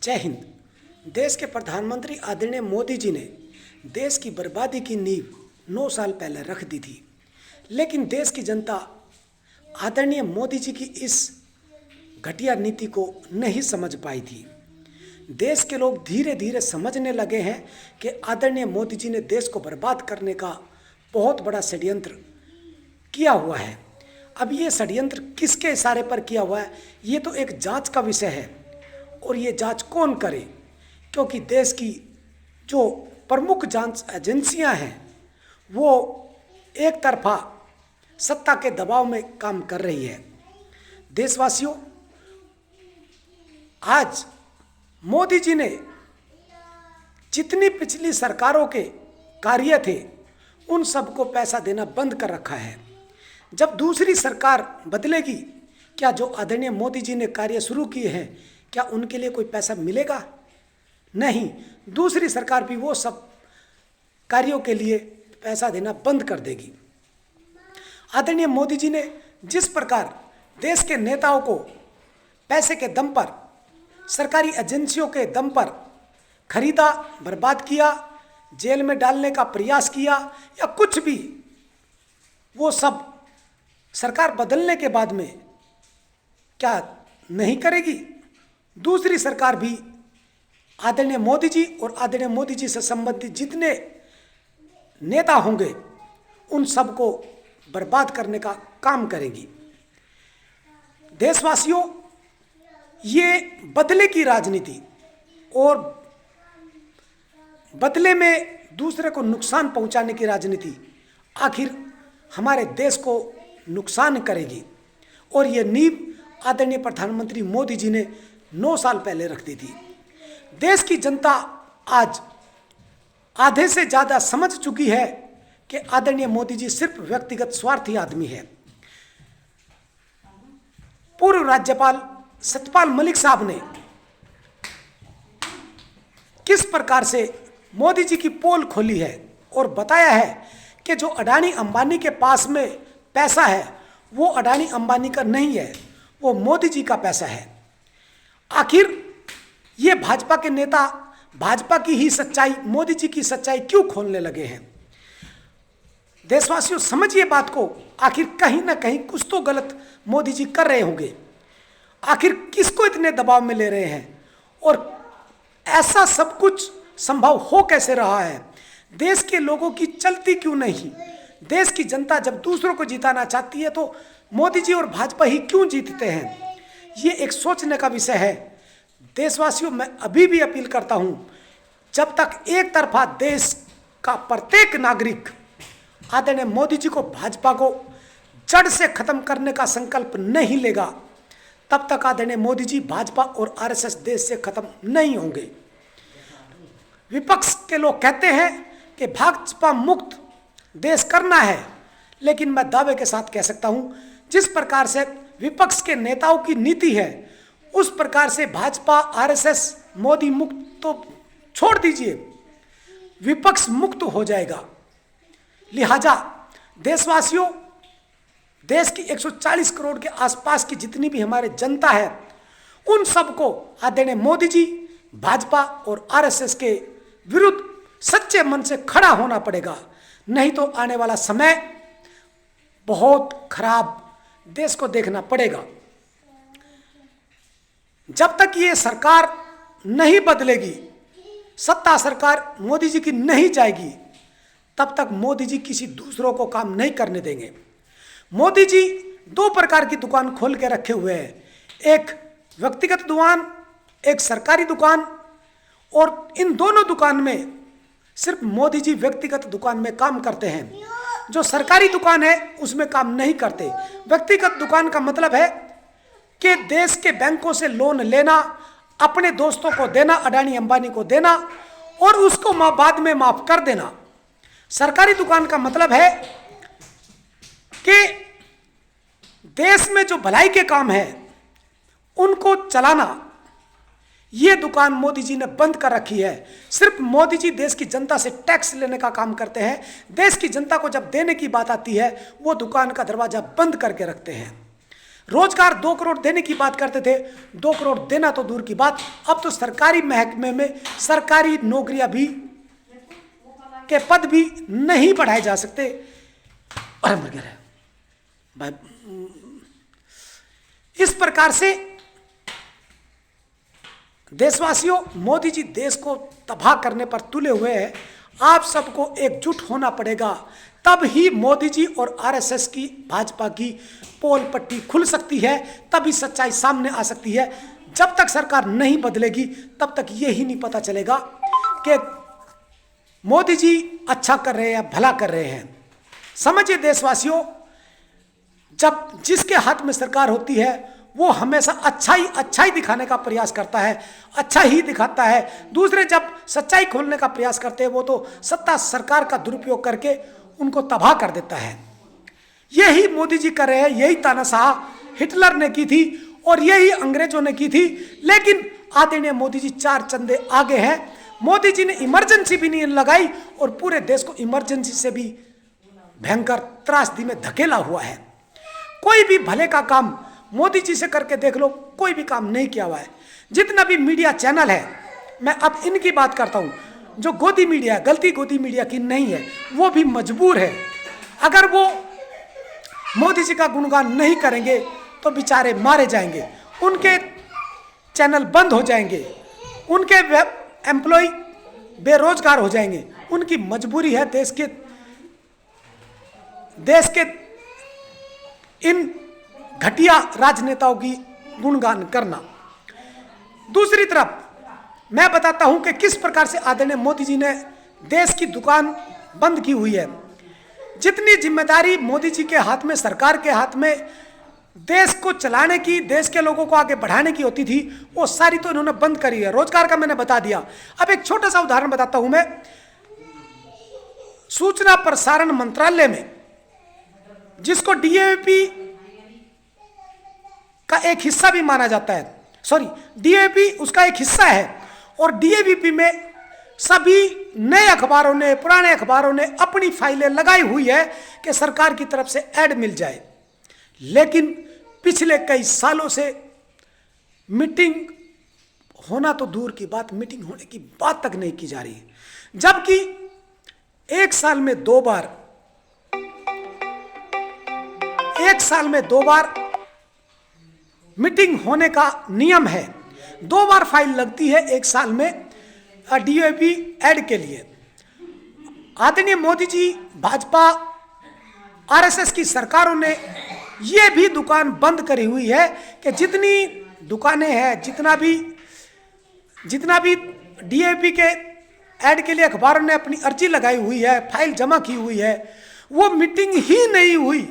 जय हिंद। देश के प्रधानमंत्री आदरणीय मोदी जी ने देश की बर्बादी की नींव 9 साल पहले रख दी थी, लेकिन देश की जनता आदरणीय मोदी जी की इस घटिया नीति को नहीं समझ पाई थी। देश के लोग धीरे धीरे समझने लगे हैं कि आदरणीय मोदी जी ने देश को बर्बाद करने का बहुत बड़ा षड्यंत्र किया हुआ है। अब ये षड्यंत्र किसके इशारे पर किया हुआ है, ये तो एक जांच का विषय है और ये जांच कौन करे, क्योंकि देश की जो प्रमुख जांच एजेंसियां हैं वो एक तरफा सत्ता के दबाव में काम कर रही है। देशवासियों, आज मोदी जी ने जितनी पिछली सरकारों के कार्य थे उन सबको पैसा देना बंद कर रखा है। जब दूसरी सरकार बदलेगी, क्या जो आदरणीय मोदी जी ने कार्य शुरू किए हैं क्या उनके लिए कोई पैसा मिलेगा? नहीं, दूसरी सरकार भी वो सब कार्यों के लिए पैसा देना बंद कर देगी। आदरणीय मोदी जी ने जिस प्रकार देश के नेताओं को पैसे के दम पर, सरकारी एजेंसियों के दम पर खरीदा, बर्बाद किया, जेल में डालने का प्रयास किया या कुछ भी, वो सब सरकार बदलने के बाद में क्या नहीं करेगी? दूसरी सरकार भी आदरणीय मोदी जी और आदरणीय मोदी जी से संबंधित जितने नेता होंगे उन सबको बर्बाद करने का काम करेगी। देशवासियों, ये बदले की राजनीति और बदले में दूसरे को नुकसान पहुंचाने की राजनीति आखिर हमारे देश को नुकसान करेगी और ये नींव आदरणीय प्रधानमंत्री मोदी जी ने 9 साल पहले रख दी थी। देश की जनता आज आधे से ज़्यादा समझ चुकी है कि आदरणीय मोदी जी सिर्फ व्यक्तिगत स्वार्थी आदमी है। पूर्व राज्यपाल सत्यपाल मलिक साहब ने किस प्रकार से मोदी जी की पोल खोली है और बताया है कि जो अडानी अंबानी के पास में पैसा है वो अडानी अंबानी का नहीं है, वो मोदी जी का पैसा है। आखिर ये भाजपा के नेता भाजपा की ही सच्चाई, मोदी जी की सच्चाई क्यों खोलने लगे हैं? देशवासियों, समझिए बात को। आखिर कहीं ना कहीं कुछ तो गलत मोदी जी कर रहे होंगे। आखिर किसको इतने दबाव में ले रहे हैं और ऐसा सब कुछ संभव हो कैसे रहा है? देश के लोगों की चलती क्यों नहीं? देश की जनता जब दूसरों को जिताना चाहती है तो मोदी जी और भाजपा ही क्यों जीतते हैं? ये एक सोचने का विषय है। देशवासियों, मैं अभी भी अपील करता हूं, जब तक एक तरफा देश का प्रत्येक नागरिक आदरणीय मोदी जी को, भाजपा को जड़ से खत्म करने का संकल्प नहीं लेगा, तब तक आदरणीय मोदी जी, भाजपा और आरएसएस देश से खत्म नहीं होंगे। विपक्ष के लोग कहते हैं कि भाजपा मुक्त देश करना है, लेकिन मैं दावे के साथ कह सकता हूं, जिस प्रकार से विपक्ष के नेताओं की नीति है उस प्रकार से भाजपा, आरएसएस, मोदी मुक्त तो छोड़ दीजिए, विपक्ष मुक्त हो जाएगा। लिहाजा देशवासियों, देश की 140 करोड़ के आसपास की जितनी भी हमारे जनता है उन सबको आदरणीय मोदी जी, भाजपा और आरएसएस के विरुद्ध सच्चे मन से खड़ा होना पड़ेगा, नहीं तो आने वाला समय बहुत खराब देश को देखना पड़ेगा। जब तक ये सरकार नहीं बदलेगी, सत्ता सरकार मोदी जी की नहीं जाएगी, तब तक मोदी जी किसी दूसरों को काम नहीं करने देंगे। मोदी जी 2 प्रकार की दुकान खोल के रखे हुए हैं, एक व्यक्तिगत दुकान, एक सरकारी दुकान, और इन दोनों दुकान में सिर्फ मोदी जी व्यक्तिगत दुकान में काम करते हैं। जो सरकारी दुकान है उसमें काम नहीं करते। व्यक्तिगत दुकान का मतलब है कि देश के बैंकों से लोन लेना, अपने दोस्तों को देना, अडानी अंबानी को देना और उसको बाद में माफ कर देना। सरकारी दुकान का मतलब है कि देश में जो भलाई के काम है उनको चलाना। ये दुकान मोदी जी ने बंद कर रखी है। सिर्फ मोदी जी देश की जनता से टैक्स लेने का काम करते हैं। देश की जनता को जब देने की बात आती है वो दुकान का दरवाजा बंद करके रखते हैं। रोजगार 2 करोड़ देने की बात करते थे, 2 करोड़ देना तो दूर की बात, अब तो सरकारी महकमे में सरकारी नौकरियां भी के पद भी नहीं बढ़ाए जा सकते। अरे मर गया भाई। इस प्रकार से देशवासियों, मोदी जी देश को तबाह करने पर तुले हुए हैं। आप सबको एकजुट होना पड़ेगा, तब ही मोदी जी और आरएसएस की, भाजपा की पोल पट्टी खुल सकती है, तभी सच्चाई सामने आ सकती है। जब तक सरकार नहीं बदलेगी तब तक यही नहीं पता चलेगा कि मोदी जी अच्छा कर रहे हैं, भला कर रहे हैं। समझिए देशवासियों, जब जिसके हाथ में सरकार होती है वो हमेशा अच्छाई दिखाने का प्रयास करता है, अच्छा ही दिखाता है। दूसरे जब सच्चाई खोलने का प्रयास करते हैं वो तो सत्ता सरकार का दुरुपयोग करके उनको तबाह कर देता है। यही मोदी जी कर रहे हैं, यही तानाशाह हिटलर ने की थी और यही अंग्रेजों ने की थी। लेकिन आदरणीय मोदी जी 4 चंदे आगे हैं। मोदी जी ने इमरजेंसी भी नहीं लगाई और पूरे देश को इमरजेंसी से भी भयंकर त्रासदी में धकेला हुआ है। कोई भी भले का काम मोदी जी से करके देख लो, कोई भी काम नहीं किया हुआ है। जितना भी मीडिया चैनल है, मैं अब इनकी बात करता हूं, जो गोदी मीडिया है, गलती गोदी मीडिया की नहीं है, वो भी मजबूर है। अगर वो मोदी जी का गुणगान नहीं करेंगे तो बेचारे मारे जाएंगे, उनके चैनल बंद हो जाएंगे, उनके एम्प्लॉय बेरोजगार हो जाएंगे। उनकी मजबूरी है देश के इन घटिया राजनेताओं की गुणगान करना। दूसरी तरफ मैं बताता हूं कि किस प्रकार से आदरणीय मोदी जी ने देश की दुकान बंद की हुई है। जितनी जिम्मेदारी मोदी जी के हाथ में, सरकार के हाथ में देश को चलाने की, देश के लोगों को आगे बढ़ाने की होती थी, वो सारी तो इन्होंने बंद करी है। रोजगार का मैंने बता दिया। अब एक छोटा सा उदाहरण बताता हूं मैं। सूचना प्रसारण मंत्रालय में, जिसको डीएवीपी का एक हिस्सा भी माना जाता है, डीएवीपी उसका एक हिस्सा है, और डीएवीपी में सभी नए अखबारों ने, पुराने अखबारों ने अपनी फाइलें लगाई हुई है कि सरकार की तरफ से ऐड मिल जाए। लेकिन पिछले कई सालों से मीटिंग होना तो दूर की बात, मीटिंग होने की बात तक नहीं की जा रही है। जबकि एक साल में दो बार मीटिंग होने का नियम है। 2 बार फाइल लगती है एक साल में डीएवी ऐड के लिए। आदरणीय मोदी जी, भाजपा, आरएसएस की सरकारों ने ये भी दुकान बंद करी हुई है कि जितनी दुकानें हैं, जितना भी डीएवी के ऐड के लिए अखबारों ने अपनी अर्जी लगाई हुई है, फाइल जमा की हुई है, वो मीटिंग ही नहीं हुई।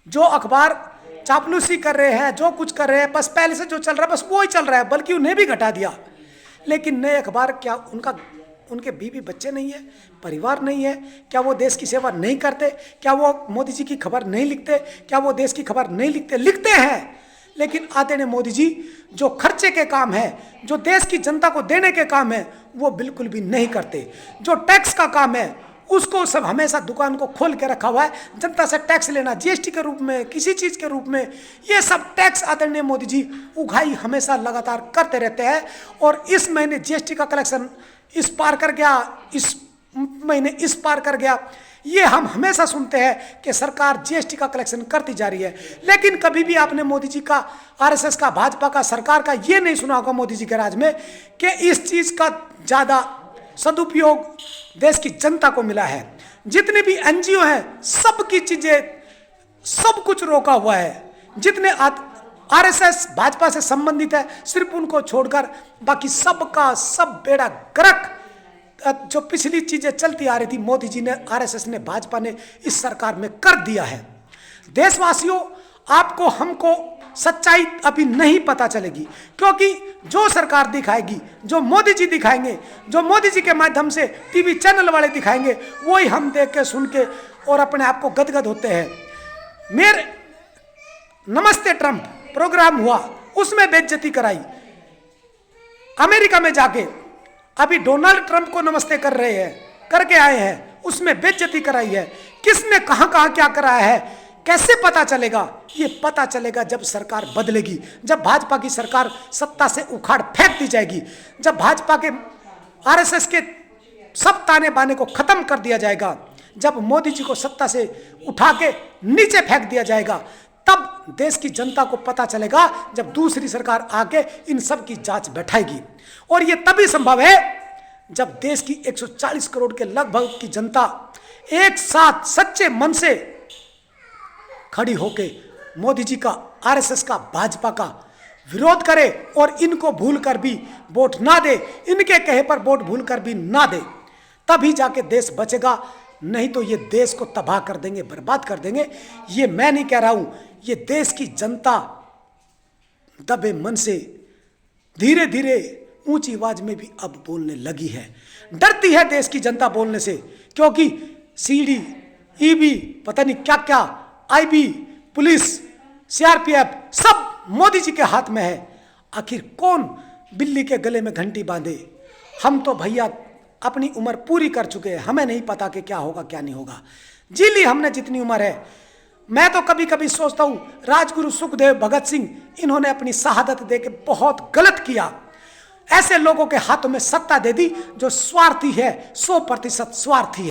जो अखबार चापलूसी कर रहे हैं, जो कुछ कर रहे हैं, बस पहले से जो चल रहा है बस वो ही चल रहा है, बल्कि उन्हें भी घटा दिया। लेकिन नए अखबार, क्या उनके बीवी बच्चे नहीं है, परिवार नहीं है? क्या वो देश की सेवा नहीं करते? क्या वो मोदी जी की खबर नहीं लिखते? क्या वो देश की खबर नहीं लिखते? लिखते हैं। लेकिन आदरणीय मोदी जी जो खर्चे के काम है, जो देश की जनता को देने के काम है, वो बिल्कुल भी नहीं करते। जो टैक्स का काम है उसको सब हमेशा दुकान को खोल के रखा हुआ है। जनता से टैक्स लेना, जीएसटी के रूप में, किसी चीज के रूप में, ये सब टैक्स आदरणीय मोदी जी उगाही हमेशा लगातार करते रहते हैं। और इस महीने जीएसटी का कलेक्शन इस पार कर गया, इस महीने इस पार कर गया, ये हम हमेशा सुनते हैं कि सरकार जीएसटी का कलेक्शन करती जा रही है। लेकिन कभी भी आपने मोदी जी का, आरएसएस का, भाजपा का, सरकार का ये नहीं सुना होगा मोदी जी के राज में कि इस चीज का ज्यादा सदुपयोग देश की जनता को मिला है। जितने भी एनजीओ हैं, सबकी चीजें, सब कुछ रोका हुआ है। जितने आरएसएस, भाजपा से संबंधित है, सिर्फ उनको छोड़कर बाकी सबका सब बेड़ा गर्क। जो पिछली चीजें चलती आ रही थी, मोदी जी ने, आरएसएस ने, भाजपा ने इस सरकार में कर दिया है। देशवासियों, आपको, हमको सच्चाई अभी नहीं पता चलेगी, क्योंकि जो सरकार दिखाएगी, जो मोदी जी दिखाएंगे, जो मोदी जी के माध्यम से टीवी चैनल वाले दिखाएंगे, वही हम देख के, सुन के और अपने आप को गदगद होते हैं। मेरे नमस्ते ट्रंप प्रोग्राम हुआ, उसमें बेइज्जती कराई। अमेरिका में जाके अभी डोनाल्ड ट्रंप को नमस्ते कर रहे हैं, करके आए हैं, उसमें बेइज्जती कराई है। किसने कहां कहां क्या कराया है, कैसे पता चलेगा? ये पता चलेगा जब सरकार बदलेगी, जब भाजपा की सरकार सत्ता से उखाड़ फेंक दी जाएगी, जब भाजपा के आरएसएस के सब ताने बाने को खत्म कर दिया जाएगा, जब मोदी जी को सत्ता से उठा के नीचे फेंक दिया जाएगा, तब देश की जनता को पता चलेगा, जब दूसरी सरकार आके इन सब की जांच बैठाएगी। और ये तभी संभव है जब देश की 140 करोड़ के लगभग की जनता एक साथ सच्चे मन से खड़ी होके मोदी जी का, आरएसएस का, भाजपा का विरोध करे और इनको भूलकर भी वोट ना दे, इनके कहे पर वोट भूलकर भी ना दे, तभी जाके देश बचेगा। नहीं तो ये देश को तबाह कर देंगे, बर्बाद कर देंगे। ये मैं नहीं कह रहा हूं, ये देश की जनता दबे मन से धीरे धीरे ऊंची आवाज में भी अब बोलने लगी है। डरती है देश की जनता बोलने से, क्योंकि सीडी, ईबी, पता नहीं क्या क्या, आईबी, पुलिस, सीआरपीएफ सब मोदी जी के हाथ में है। आखिर कौन बिल्ली के गले में घंटी बांधे? हम तो भैया अपनी उम्र पूरी कर चुके हैं, हमें नहीं पता कि क्या होगा क्या नहीं होगा। जी ली हमने जितनी उम्र है। मैं तो कभी कभी सोचता हूं, राजगुरु सुखदेव, भगत सिंह, इन्होंने अपनी शहादत दे के बहुत गलत किया। ऐसे लोगों के हाथों में सत्ता दे दी जो स्वार्थी है, 100% स्वार्थी है।